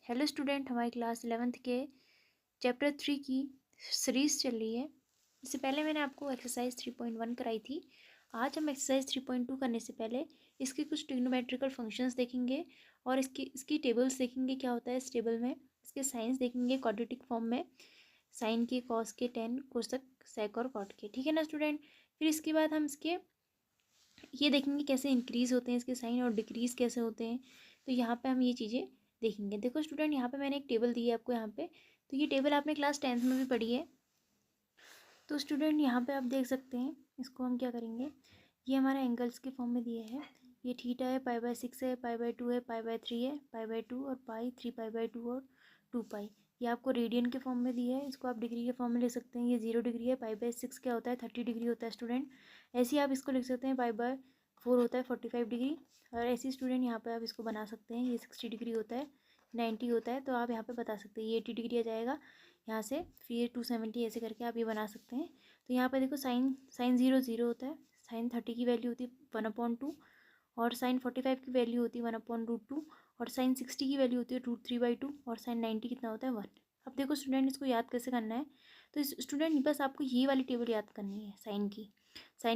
Hello student, हमारी class 11th के chapter 3 की सीरीज़ चल रही है। इससे पहले मैंने आपको एक्सरसाइज 3.1 कराई थी। आज हम एक्सरसाइज 3.2 करने से पहले इसके कुछ ट्रिग्नोमेट्रिकल फंक्शंस देखेंगे और इसकी टेबल्स देखेंगे, क्या होता है इस टेबल में। इसके साइंस देखेंगे क्वाड्रेटिक फॉर्म में, साइन के, कॉस के, टेन, कोसेक, सेक और कॉट के। ठीक है ना स्टूडेंट। फिर इसके बाद हम इसके ये देखेंगे कैसे इंक्रीज़ होते हैं इसके साइन और डिक्रीज़ कैसे होते हैं। तो यहाँ पे हम ये चीज़ें देखेंगे। देखो स्टूडेंट, यहाँ पे मैंने एक टेबल दी है आपको यहाँ पे। तो ये टेबल आपने क्लास 10th में भी पढ़ी है। तो स्टूडेंट यहाँ पे आप देख सकते हैं, इसको हम क्या करेंगे, ये हमारा एंगल्स के फॉर्म में दिया है। ये थीटा है, पाई/6 है, पाई/2 है, पाई/3 है, पाई/2 और पाई, 3 पाई/2 और 2 पाई। ये आपको रेडियन के फॉर्म में दिया है, इसको आप डिग्री के फॉर्म में ले सकते हैं। ये 0 डिग्री है, पाई/6 क्या होता है 30 डिग्री होता है स्टूडेंट। ऐसे ही आप इसको लिख सकते हैं, पाई/4 होता है 45 डिग्री। और ऐसे स्टूडेंट यहाँ पर आप इसको बना सकते हैं, ये 60 डिग्री होता है, 90 होता है। तो आप यहाँ पे बता सकते हैं ये 80 डिग्री आ जाएगा यहाँ से, फिर 270 ऐसे करके आप ये बना सकते हैं। तो यहाँ पे देखो साइन 0 0 होता है, साइन 30 की वैल्यू होती है 1/2, और साइन 45 की वैल्यू होती है 1/√2, और साइन 60 की वैल्यू होती है √3/2, और साइन 90 कितना होता है 1। अब देखो स्टूडेंट, इसको याद कैसे करना है। तो स्टूडेंट बस आपको ये वाली टेबल याद करनी है, साइन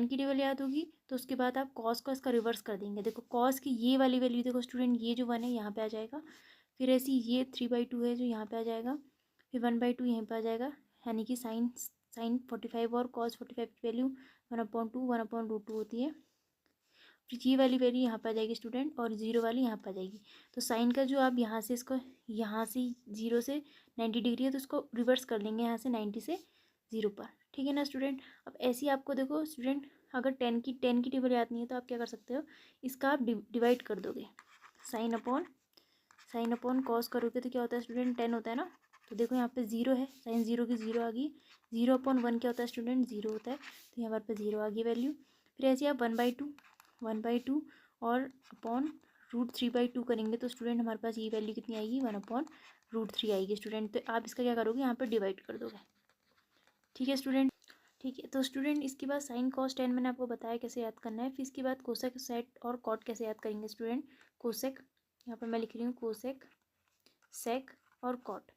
की टेबल याद होगी। तो उसके बाद आप कॉस का इसका रिवर्स कर देंगे। देखो कॉस की ये वाली वैल्यू, देखो स्टूडेंट ये जो 1 है यहाँ पे आ जाएगा, फिर ऐसी ये 3/2 है जो यहाँ पे आ जाएगा, फिर 1/2 यहाँ पे आ जाएगा। यानी कि साइन 45 और कॉस 45 की वैल्यू 1/2 1/√2 होती है। फिर ये वाली वैल्यू यहाँ पे आ जाएगी स्टूडेंट, और 0 वाली यहाँ पे आ जाएगी। तो साइन का जो आप यहाँ से इसको, यहाँ से 0 से 90 डिग्री है, तो इसको रिवर्स कर लेंगे यहाँ से 90 से 0 पर। ठीक है ना स्टूडेंट। अब ऐसे ही आपको देखो स्टूडेंट, अगर 10 की टेबल याद नहीं है तो आप क्या कर सकते हो, इसका आप डिवाइड कर दोगे। साइन अपॉन कॉस करोगे तो क्या होता है स्टूडेंट, 10 होता है ना। तो देखो यहाँ पे 0 है, साइन 0 की 0 आ गई। 0/1 क्या होता है स्टूडेंट, 0 होता है। तो यहाँ पर 0 आ गई वैल्यू। फिर ऐसे आप 1/2 और अपॉन √3/2 करेंगे तो स्टूडेंट हमारे पास ये वैल्यू कितनी आएगी, 1/√3 आएगी स्टूडेंट। तो आप इसका क्या करोगे, यहाँ पर डिवाइड कर दोगे। ठीक है स्टूडेंट। ठीक है, तो स्टूडेंट इसके बाद साइन कॉस टेन मैंने आपको बताया कैसे याद करना है। फिर इसके बाद कोसेक, सेक और कॉट कैसे याद करेंगे स्टूडेंट। कोसेक, यहाँ पर मैं लिख रही हूँ कोसेक, सेक और कॉट।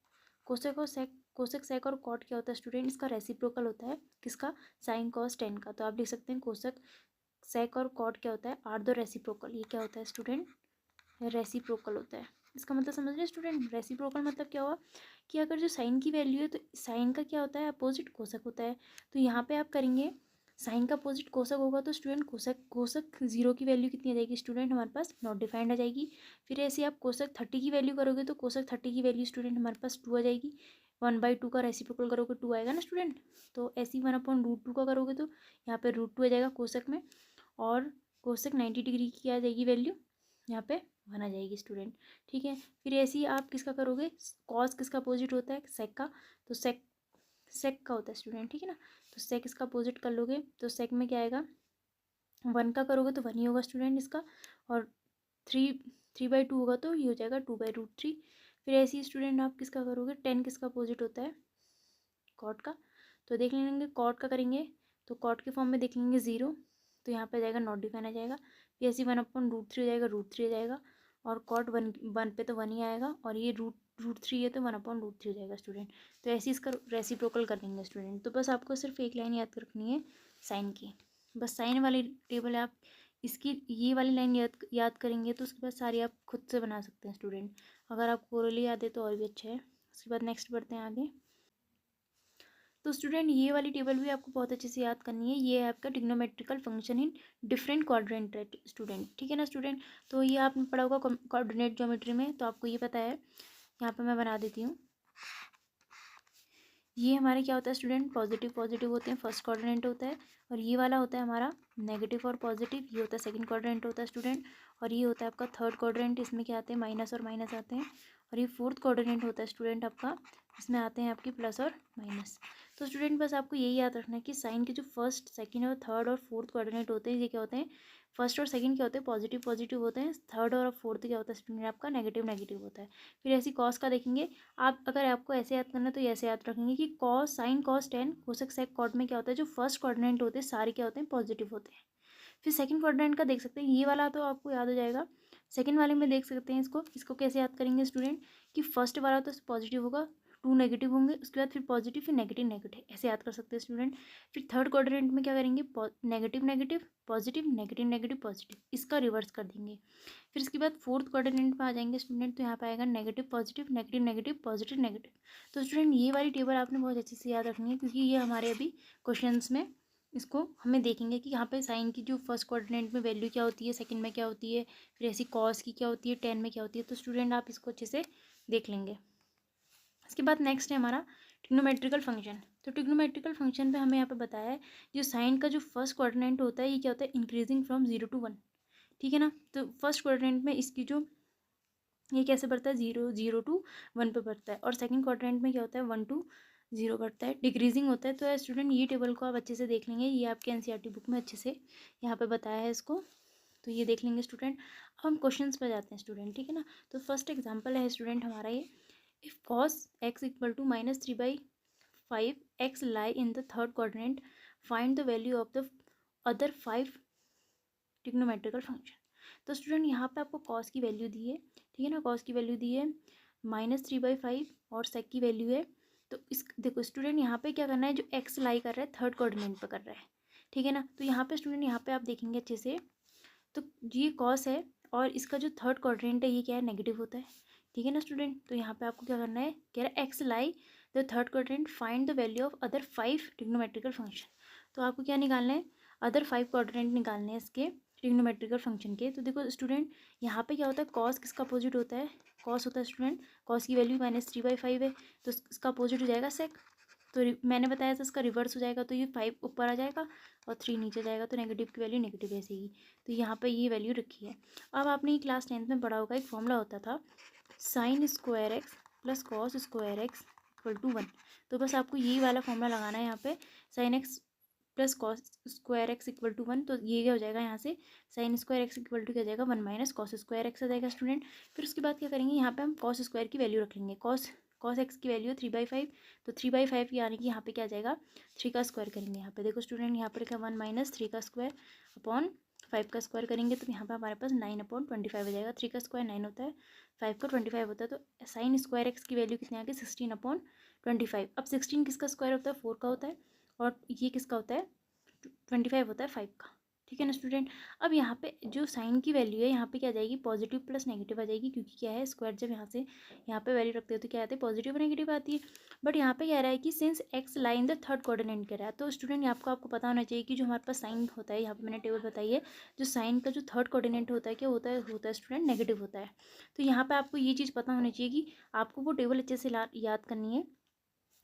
कोसेक, सेक और कॉट क्या होता है स्टूडेंट, इसका रेसिप्रोकल होता है। किसका, साइन कॉस टेन का। तो आप लिख सकते हैं कोसेक, सेक और कॉट क्या होता है, आर द रेसिप्रोकल। ये क्या होता है स्टूडेंट, रेसिप्रोकल होता है। इसका मतलब समझ रहे स्टूडेंट, रेसिप्रोकल मतलब क्या हुआ कि अगर जो साइन की वैल्यू है तो साइन का क्या होता है, अपोजिट कोसक होता है। तो यहाँ पे आप करेंगे, साइन का अपोजिट कोसक होगा तो स्टूडेंट कोसक 0 की वैल्यू कितनी आ जाएगी स्टूडेंट, हमारे पास नॉट डिफाइंड आ जाएगी। फिर ऐसे आप कोसक 30 की वैल्यू करोगे तो कोसक 30 की वैल्यू स्टूडेंट हमारे पास 2 आ जाएगी। 1/2 का रेसिप्रोकल करोगे 2 आएगा ना स्टूडेंट। तो ऐसे ही 1/√2 का करोगे तो यहाँ पे √2 आ जाएगा कोसक में, और कोसक 90 डिग्री की आ जाएगी वैल्यू, यहाँ पे 1 आ जाएगी स्टूडेंट। ठीक है। फिर ऐसे ही आप किसका करोगे, कॉस किसका अपोजिट होता है, सेक का। तो सेक का होता है स्टूडेंट। ठीक है ना। तो सेक इसका अपोजिट कर लोगे तो सेक में क्या आएगा, 1 का करोगे तो 1 ही होगा स्टूडेंट इसका, और 3/2 होगा तो ये हो जाएगा 2/√3। फिर ऐसे ही स्टूडेंट आप किसका करोगे, 10 किसका अपोजिट होता है, कॉट का। तो देख लेंगे कॉट का करेंगे तो कॉट के फॉर्म में देख लेंगे 0, तो यहाँ पे आ जाएगा नॉट डिफाइन आ जाएगा। फिर ऐसे 1/√3 हो जाएगा, √3 आ जाएगा, और कॉट 1 पे तो 1 ही आएगा, और ये √3 है तो 1/√3 हो जाएगा स्टूडेंट। तो ऐसे इसका रेसिप्रोकल कर लेंगे स्टूडेंट। तो बस आपको सिर्फ एक लाइन याद रखनी है साइन की, बस साइन वाली टेबल आप इसकी ये वाली लाइन याद करेंगे तो उसके बाद सारी आप खुद से बना सकते हैं स्टूडेंट। अगर आपको ओरली याद है तो और भी अच्छा है। उसके बाद नेक्स्ट बढ़ते हैं आगे। तो स्टूडेंट ये वाली टेबल भी आपको बहुत अच्छे से याद करनी है। ये है आपका trigonometrical function in different quadrant student. ठीक है ना स्टूडेंट। तो ये आपने पढ़ा होगा कोऑर्डिनेट ज्योमेट्री में, तो आपको ये पता है। यहाँ पे मैं बना देती हूँ। ये हमारे क्या होता है स्टूडेंट, पॉजिटिव होते हैं, फर्स्ट क्वाड्रेंट होता है, और ये वाला होता है हमारा नेगेटिव और पॉजिटिव, ये होता है सेकंड क्वाड्रेंट होता है स्टूडेंट, और ये होता है आपका थर्ड क्वाड्रेंट, इसमें क्या आते हैं, माइनस और माइनस आते हैं, और ये फोर्थ क्वाड्रेंट होता है स्टूडेंट आपका, इसमें आते हैं आपके प्लस और माइनस। तो स्टूडेंट बस आपको यही याद रखना है कि साइन के जो फर्स्ट, सेकंड और थर्ड और फोर्थ क्वाड्रेंट होते हैं, ये क्या होते हैं, फर्स्ट और सेकंड क्या होते हैं, पॉजिटिव होते हैं, थर्ड और फोर्थ क्या होता है स्टूडेंट आपका नेगेटिव होता है। फिर ऐसी कॉस का देखेंगे आप, अगर आपको ऐसे याद करना है तो ऐसे याद रखेंगे कि cos, sine cos tan, cosec sec cot में क्या होता है, जो फर्स्ट क्वाड्रेंट होते हैं सारे क्या होते हैं, पॉजिटिव होते हैं। फिर सेकंड क्वाड्रेंट का देख सकते हैं, ये वाला तो आपको याद हो जाएगा, सेकंड वाले में देख सकते हैं इसको कैसे याद करेंगे स्टूडेंट कि फर्स्ट वाला तो पॉजिटिव होगा, 2 नेगेटिव होंगे, उसके बाद फिर पॉजिटिव, फिर नेगेटिव नेगेटिव, ऐसे याद कर सकते हैं स्टूडेंट। फिर थर्ड क्वाड्रेंट में क्या करेंगे, negative negative positive, negative negative positive, इसका रिवर्स कर देंगे। फिर इसके बाद फोर्थ क्वाड्रेंट में आ जाएंगे स्टूडेंट, तो यहाँ पे आएगा negative positive, negative negative positive negative. तो स्टूडेंट ये वाली टेबल आपने बहुत अच्छे से याद रखनी है, क्योंकि ये हमारे अभी क्वेश्चंस में इसको हमें देखेंगे कि यहाँ पे साइन की जो फर्स्ट क्वाड्रेंट में वैल्यू क्या होती है, सेकंड में क्या होती है, फिर ऐसी कॉस की क्या होती है, टेन में क्या होती है। तो स्टूडेंट आप इसको अच्छे से देख लेंगे। इसके बाद नेक्स्ट है हमारा ट्रिग्नोमेट्रिकल फंक्शन। तो ट्रिग्नोमेट्रिकल फंक्शन पे हमें यहाँ पे बताया है जो साइन का जो फर्स्ट क्वाड्रेंट होता है ये क्या होता है, इंक्रीजिंग फ्रॉम 0 to 1, ठीक है ना। तो फर्स्ट क्वाड्रेंट में इसकी जो ये कैसे बढ़ता है, 0 to 1 पे बढ़ता है, और सेकंड क्वाड्रेंट में क्या होता है 1 to 0 बढ़ता है, डिक्रीजिंग होता है। तो स्टूडेंट ये टेबल को आप अच्छे से देख लेंगे, ये आपके एनसीईआरटी बुक में अच्छे से यहाँ पे बताया है इसको, तो ये देख लेंगे स्टूडेंट। अब हम क्वेश्चंस पर जाते हैं स्टूडेंट, ठीक है ना। तो फर्स्ट एग्जांपल है स्टूडेंट हमारा ये, if cos x equal to -3/5 x lie in the third quadrant, find the value of the other 5 trigonometrical function. तो स्टूडेंट यहाँ पे आपको cos की वैल्यू दी है, ठीक है ना, cos की वैल्यू दी है -3/5 और sec की वैल्यू है। तो इस देखो स्टूडेंट यहाँ पे क्या करना है, जो x लाई कर रहा है थर्ड कोऑर्डिनेट पे कर रहा है, ठीक है ना। तो यहाँ पे स्टूडेंट यहाँ पे आप देखेंगे अच्छे से, तो ये cos है और इसका जो थर्ड क्वाड्रेंट है ये क्या है, नेगेटिव होता है, ठीक है ना स्टूडेंट। तो यहाँ पे आपको क्या करना है, कह रहा है x lie the third quadrant, find the value of other 5 trigonometrical function. तो आपको क्या निकालना है, अदर 5 क्वाड्रेंट निकालने हैं इसके ट्रिग्नोमेट्रिकल फंक्शन के। तो देखो स्टूडेंट यहाँ पे क्या होता है, कॉस किसका अपोजिट होता है, कॉस होता है स्टूडेंट, कॉस की वैल्यू -3/5 है, तो इसका अपोजिट हो जाएगा सेक। तो मैंने बताया था इसका रिवर्स हो जाएगा, तो ये 5 ऊपर आ जाएगा और 3 नीचे जाएगा, तो नेगेटिव की वैल्यू नेगेटिव ऐसे ही। तो यहाँ पे ये वैल्यू रखी है। अब आपने क्लास 10th में पढ़ा होगा, एक फॉर्मूला होता था sine square x plus cos square x equal to 1। तो बस आपको यही वाला फॉर्मूला लगाना है यहाँ पे, sine x plus cos square x equal to 1। तो ये क्या हो जाएगा, यहाँ से sine square x equal to क्या हो जाएगा, 1 माइनस कॉस स्क्वायर एक्स आ जाएगा स्टूडेंट। फिर उसके बाद क्या करेंगे, यहाँ पे हम कॉस स्क्वायर की वैल्यू रख लेंगे, कॉस एक्स की वैल्यू 3/5, तो 3/5 यानी कि यहाँ पे क्या आ जाएगा, 3 का स्क्वायर करेंगे। यहाँ पे देखो स्टूडेंट, यहाँ पर लिखा 1 माइनस 3 का स्क्वायर अपॉन 5 का स्क्वायर करेंगे, तो यहाँ पे हमारे पास 9/25 हो जाएगा। 3 का स्क्वायर 9 होता है, 5 का 25 होता है, तो साइन स्क्वायर एक्स की वैल्यू कितनी आ गई, 16/25। अब 16 किसका स्क्वायर होता है, 4 का होता है, और ये किसका होता है, 25 होता है 5 का, ठीक है ना स्टूडेंट। अब यहाँ पे जो साइन की वैल्यू है यहाँ पे क्या आ जाएगी, पॉजिटिव प्लस नेगेटिव आ जाएगी, क्योंकि क्या है स्क्वायर जब यहाँ से यहाँ पे वैल्यू रखते हो तो क्या आती है, पॉजिटिव नेगेटिव आती है। बट यहाँ पे कह रहा है कि since x lie in the third coordinate कह रहा है, तो स्टूडेंट आपको पता होना चाहिए कि जो हमारे पास साइन होता है, यहाँ पे मैंने टेबल बताई है, जो साइन का जो थर्ड कोऑर्डिनेट होता है क्या होता है स्टूडेंट, नेगेटिव होता है। तो यहाँ पर आपको ये चीज़ पता होनी चाहिए कि आपको वो टेबल अच्छे से याद करनी है।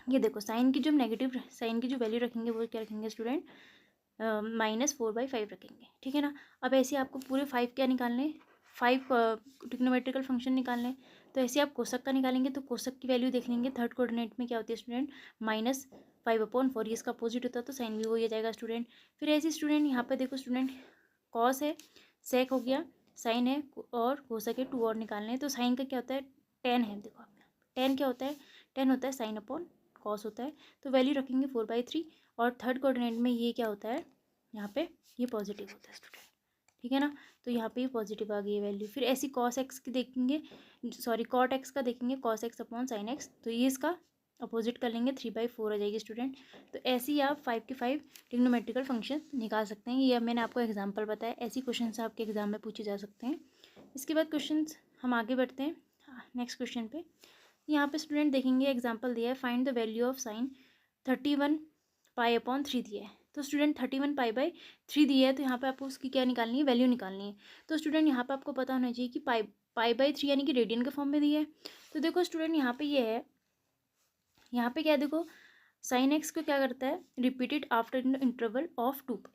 ये देखो साइन की जो नेगेटिव साइन की जो वैल्यू रखेंगे वो क्या रखेंगे स्टूडेंट, -4/5 रखेंगे, ठीक है ना। अब ऐसे आपको पूरे 5 क्या निकालने, 5 ट्रिग्नोमेट्रिकल फंक्शन निकालने। तो ऐसे आप कोसक का निकालेंगे, तो कोसक की वैल्यू देख लेंगे, थर्ड कोऑर्डिनेट में क्या होती है स्टूडेंट, -5/4, ये इसका अपोजिट होता है, तो साइन भी वही आ जाएगा स्टूडेंट। फिर ऐसे स्टूडेंट यहाँ पे देखो स्टूडेंट, कॉस है, सेक हो गया, साइन है और कोसक है, 2 और निकालने हैं। तो साइन का क्या होता है, टेन है, देखो टेन क्या होता है, टेन होता है साइन अपॉन कॉस होता है। तो वैल्यू रखेंगे 4/3, और थर्ड कोऑर्डिनेट में ये क्या होता है, यहाँ पे ये पॉजिटिव होता है स्टूडेंट, ठीक है ना। तो यहाँ पे ये पॉजिटिव आ गई है वैल्यू। फिर ऐसी कॉस एक्स की देखेंगे, सॉरी कॉट एक्स का देखेंगे, cos x upon sine x, तो ये इसका अपोजिट कर लेंगे, 3/4 आ जाएगी स्टूडेंट। तो ऐसे ही आप 5 के 5 ट्रिग्नोमेट्रिकल फंक्शन निकाल सकते हैं। ये अब मैंने आपको एग्जाम्पल बताया, ऐसी क्वेश्चन आपके एग्जाम में पूछे जा सकते हैं। इसके बाद क्वेश्चन हम आगे बढ़ते हैं नेक्स्ट क्वेश्चन पे। यहाँ पे स्टूडेंट देखेंगे एग्जाम्पल दिया है, find the value of sine 31π/3 दिया है। तो स्टूडेंट 31π/3 दिया है, तो यहाँ पे आपको उसकी क्या निकालनी है, वैल्यू निकालनी है। तो स्टूडेंट यहाँ पे आपको पता होना चाहिए कि पाई/3 यानी कि रेडियन के फॉर्म में दिया है। तो देखो स्टूडेंट यहाँ पे ये है, यहाँ पे क्या है, देखो साइन एक्स को क्या करता है, रिपीटेड आफ्टर इंटरवल ऑफ 2π।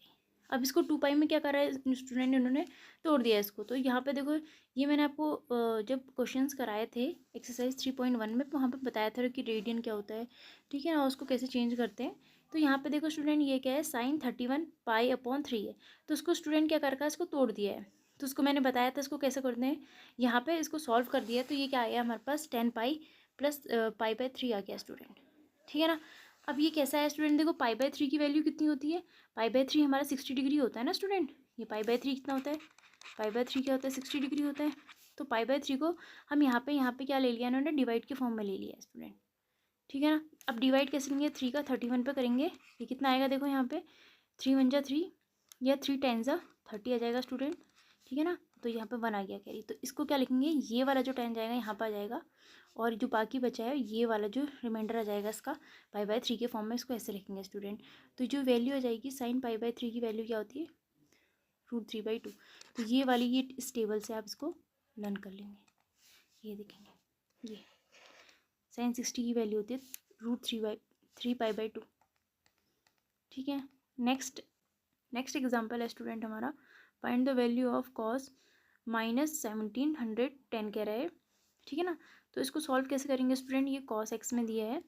अब इसको 2π में क्या करा है स्टूडेंट, इन्होंने तोड़ दिया इसको। तो यहाँ पे देखो, ये मैंने आपको जब क्वेश्चंस कराए थे एक्सरसाइज 3.1 में, वहाँ पे बताया था कि रेडियन क्या होता है, ठीक है ना, उसको कैसे चेंज करते हैं। तो यहाँ पे देखो स्टूडेंट, ये क्या है, साइन 31π/3 है। तो उसको स्टूडेंट क्या कर रखा है, इसको तोड़ दिया है। तो उसको मैंने बताया था इसको कैसे करते हैं, यहाँ पे इसको सॉल्व कर दिया। तो ये क्या आया हमारे पास, 10π प्लस π/3 आ गया स्टूडेंट, ठीक है ना। अब ये कैसा है स्टूडेंट, देखो π/3 की वैल्यू कितनी होती है, π/3 हमारा 60 डिग्री होता है ना स्टूडेंट। ये π/3 कितना होता है, पाई बाय 3 क्या होता है, 60 डिग्री होता है। तो पाई बाय 3 को हम यहाँ पे क्या ले लिया इन्होंने, डिवाइड के फॉर्म में ले लिया स्टूडेंट, ठीक है ना। अब डिवाइड कैसे लेंगे, 3 का 31 पे करेंगे, ये कितना आएगा देखो यहाँ पे, 3 1 जा 3 या 3 10 जा 30 आ जाएगा स्टूडेंट, ठीक है ना। तो यहाँ पे 1 आ गया कैरी, तो इसको क्या लिखेंगे, ये वाला जो 10 जाएगा यहाँ पर आ जाएगा, और जो बाकी बचा है ये वाला जो रिमाइंडर आ जाएगा इसका पाई बाय 3 के फॉर्म में, इसको ऐसे लिखेंगे स्टूडेंट। तो जो वैल्यू आ जाएगी साइन पाई बाय 3 की वैल्यू क्या होती है, √3/2। तो ये वाली, ये इस टेबल से आप इसको लर्न कर लेंगे, ये देखेंगे, ये साइन 60 की वैल्यू होती है √3/2, ठीक है। नेक्स्ट एग्जांपल है स्टूडेंट हमारा, find the value of cos -1710 कह रहा है, ठीक है ना। तो इसको सॉल्व कैसे करेंगे स्टूडेंट, ये कॉस एक्स में दिया है,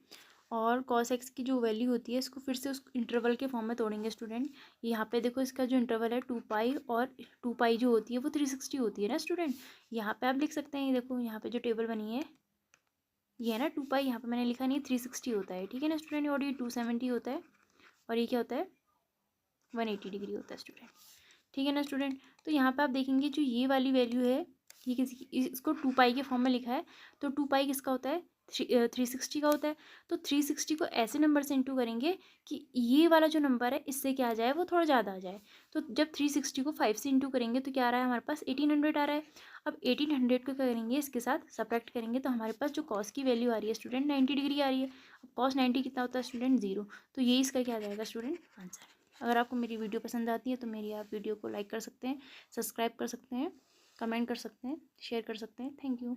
और कॉस एक्स की जो वैल्यू होती है इसको फिर से उस इंटरवल के फॉर्म में तोड़ेंगे स्टूडेंट। यहाँ पे देखो इसका जो इंटरवल है 2 पाई, और 2 पाई जो होती है वो 360 होती है ना स्टूडेंट। यहाँ पे आप लिख सकते हैं, ये देखो यहाँ पे जो टेबल बनी है ये है ना 2 पाई, यहाँ पे मैंने लिखा नहीं, 360 होता है, ठीक है ना स्टूडेंट। और ये 270 होता है, और ये क्या होता है, 180 डिग्री होता है स्टूडेंट, ठीक है ना स्टूडेंट। तो यहाँ पे आप देखेंगे जो ये वाली वैल्यू है, ये इसको 2 पाई के फॉर्म में लिखा है, तो 2 पाई किसका होता है, 360 का होता है। तो 360 को ऐसे नंबर से इंटू करेंगे कि ये वाला जो नंबर है इससे क्या आ जाए, वो थोड़ा ज़्यादा आ जाए। तो जब 360 को 5 से इंटू करेंगे तो क्या आ रहा है हमारे पास, 1800 आ रहा है। अब 1800 को क्या करेंगे, इसके साथ सब्ट्रैक्ट करेंगे, तो हमारे पास जो कॉस की वैल्यू आ रही है स्टूडेंट 90 डिग्री आ रही है। अब कॉस 90 कितना होता है स्टूडेंट, 0। तो ये इसका क्या आ जाएगा स्टूडेंट, आंसर। अगर आपको मेरी वीडियो पसंद आती है तो मेरी आप वीडियो को लाइक कर सकते हैं, सब्सक्राइब कर सकते हैं, कमेंट कर सकते हैं, शेयर कर सकते हैं। Thank you.